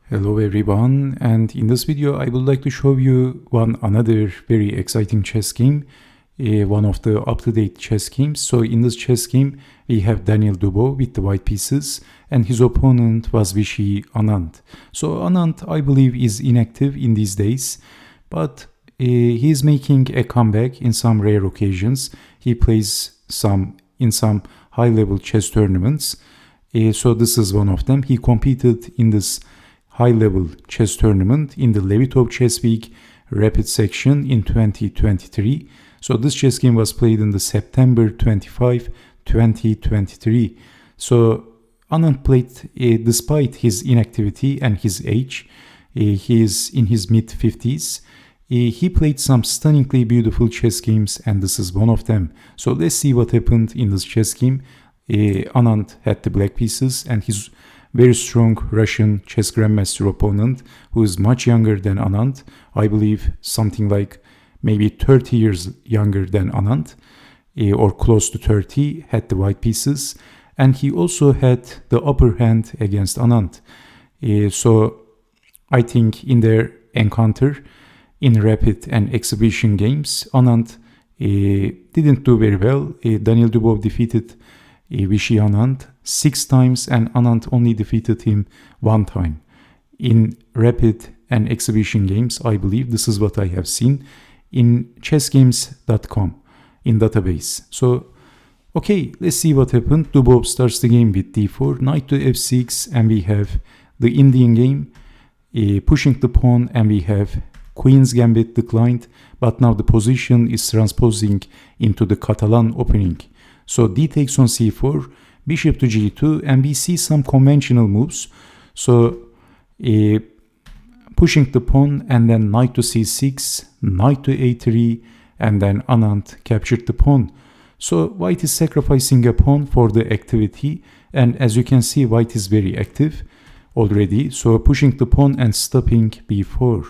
Hello everyone, and in this video I would like to show you another very exciting chess game, one of the up-to-date chess games. So in this chess game we have Daniil Dubov with the white pieces and his opponent was Viswanathan Anand. So Anand, I believe, is inactive in these days, but he is making a comeback in some rare occasions. He plays in some high-level chess tournaments. So this is one of them. He competed in this high-level chess tournament in the Levitov Chess Week Rapid section in 2023. So this chess game was played in the September 25, 2023. So Anand played despite his inactivity and his age. He is in his mid-50s. He played some stunningly beautiful chess games, and this is one of them. So let's see what happened in this chess game. Anand had the black pieces, and his very strong Russian chess grandmaster opponent, who is much younger than Anand, I believe something like maybe 30 years younger than Anand, or close to 30, had the white pieces, and he also had the upper hand against Anand. So I think in their encounter in rapid and exhibition games, Anand didn't do very well. Daniil Dubov defeated Viswanathan Anand 6 times, and Anand only defeated him 1 time. In rapid and exhibition games, I believe this is what I have seen in chessgames.com in database. So, okay, let's see what happened. Dubov starts the game with d4, knight to f6, and we have the Indian game, pushing the pawn, and we have Queen's Gambit declined, but now the position is transposing into the Catalan opening. So d takes on c4, bishop to g2, and we see some conventional moves. So pushing the pawn, and then knight to c6, knight to a3, and then Anand captured the pawn. So white is sacrificing a pawn for the activity, and as you can see, white is very active already. So pushing the pawn and stopping b4.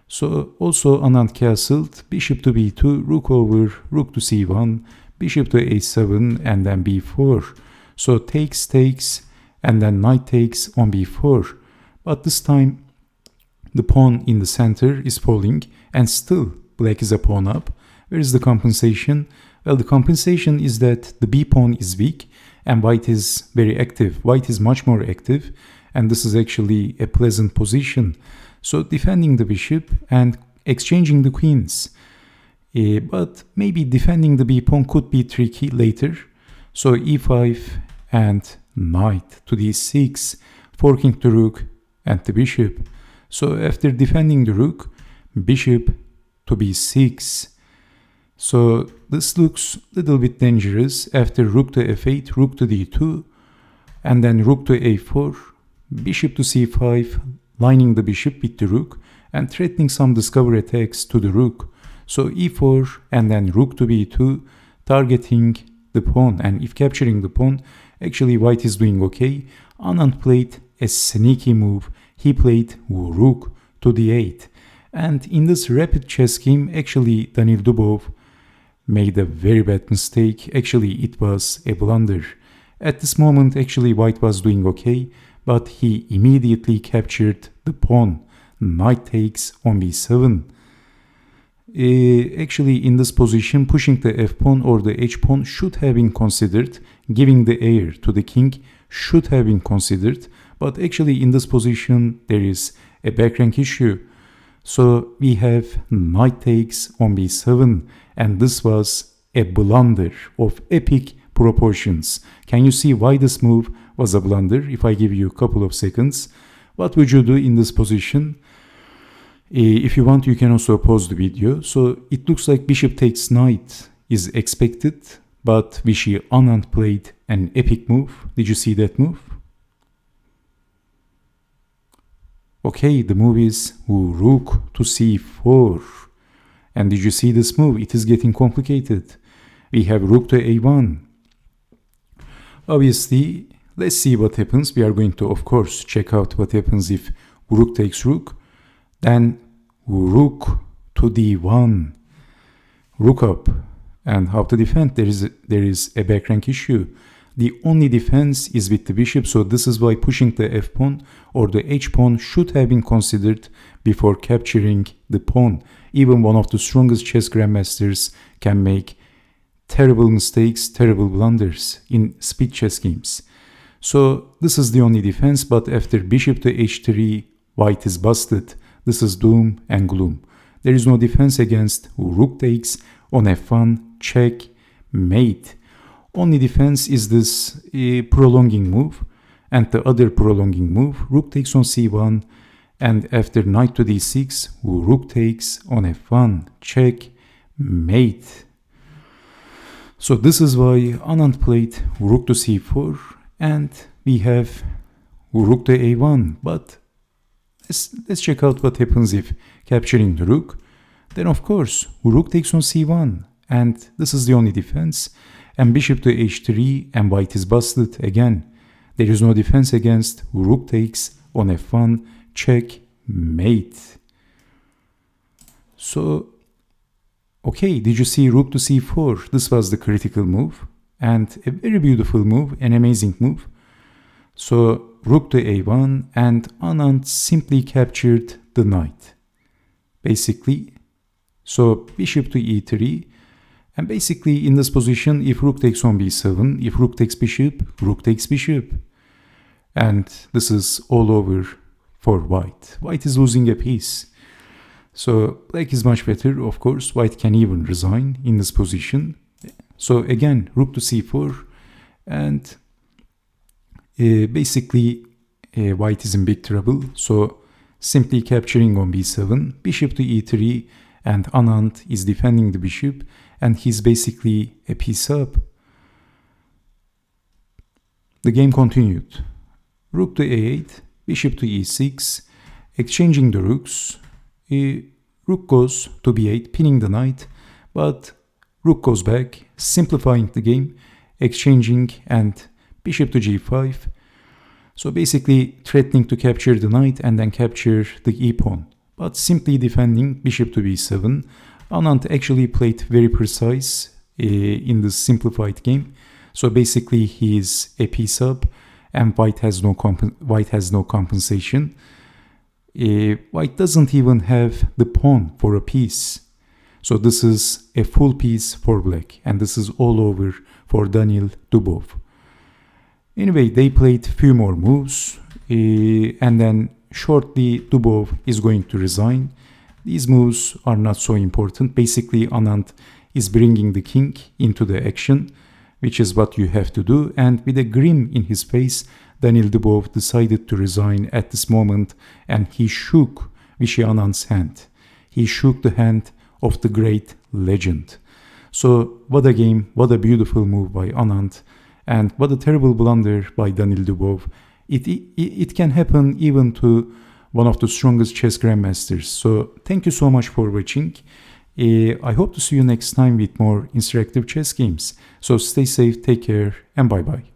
So also Anand castled, bishop to b2, rook over, rook to c1, bishop to a7, and then b4. So takes, and then knight takes on b4. But this time the pawn in the center is falling, and still black is a pawn up. Where is the compensation? Well, the compensation is that the b pawn is weak and white is very active. White is much more active, and this is actually a pleasant position. So defending the bishop and exchanging the queens. But maybe defending the b pawn could be tricky later. So e5 and knight to d6, forking the rook and the bishop. So after defending the rook, bishop to b6. So this looks a little bit dangerous. After rook to f8, rook to d2, and then rook to a4, bishop to c5, lining the bishop with the rook and threatening some discovery attacks to the rook. So e4 and then rook to b2, targeting the pawn, and if capturing the pawn, actually white is doing okay. Anand played a sneaky move. He played rook to d8. And in this rapid chess game, actually Daniil Dubov made a very bad mistake. Actually, it was a blunder. At this moment, actually white was doing okay, but he immediately captured the pawn. Knight takes on b7. Actually, in this position, pushing the f-pawn or the h-pawn should have been considered. Giving the heir to the king should have been considered. But actually, in this position, there is a back rank issue. So we have knight takes on b7, and this was a blunder of epic proportions. Can you see why this move was a blunder? If I give you a couple of seconds, what would you do in this position? If you want, you can also pause the video. So it looks like bishop takes knight is expected, but Viswanathan Anand played an epic move. Did you see that move? Okay, the move is rook to c4. And did you see this move? It is getting complicated. We have rook to a1. Obviously, let's see what happens. We are going to, of course, check out what happens if rook takes rook. Then rook to d1, rook up, and how to defend. There is a back rank issue. The only defense is with the bishop, so this is why pushing the f-pawn or the h-pawn should have been considered before capturing the pawn. Even one of the strongest chess grandmasters can make terrible mistakes, terrible blunders in speed chess games. So this is the only defense, but after bishop to h3, white is busted. This is doom and gloom. There is no defense against rook takes on f1, check, mate. Only defense is this prolonging move, and the other prolonging move, rook takes on c1, and after knight to d6, rook takes on f1, check, mate. So this is why Anand played rook to c4, and we have rook to a1. But let's check out what happens if capturing the rook. Then of course, rook takes on c1, and this is the only defense. And bishop to h3, and white is busted again. There is no defense against rook takes on f1, check, mate. So, okay, did you see rook to c4? This was the critical move, and a very beautiful move, an amazing move. So, rook to a1, and Anand simply captured the knight, basically. So, bishop to e3. And basically in this position, if rook takes on b7, if rook takes bishop. And this is all over for white. White is losing a piece. So black is much better, of course. White can even resign in this position. So again, rook to c4. And basically white is in big trouble. So simply capturing on b7, bishop to e3. And Anand is defending the bishop. And he's basically a piece up. The game continued. Rook to a8, bishop to e6, exchanging the rooks. Rook goes to b8, pinning the knight, but rook goes back, simplifying the game, exchanging, and bishop to g5. So basically threatening to capture the knight and then capture the e-pawn, but simply defending bishop to b7. Anand actually played very precise in this simplified game. So basically he is a piece up, and white has no compensation. White doesn't even have the pawn for a piece. So this is a full piece for black, and this is all over for Daniil Dubov. Anyway, they played few more moves, and then shortly Dubov is going to resign. These moves are not so important. Basically, Anand is bringing the king into the action, which is what you have to do. And with a grin in his face, Daniil Dubov decided to resign at this moment, and he shook Vishy Anand's hand. He shook the hand of the great legend. So what a game, what a beautiful move by Anand, and what a terrible blunder by Daniil Dubov. It can happen even to one of the strongest chess grandmasters. So thank you so much for watching. I hope to see you next time with more interactive chess games. So stay safe, take care, and bye bye.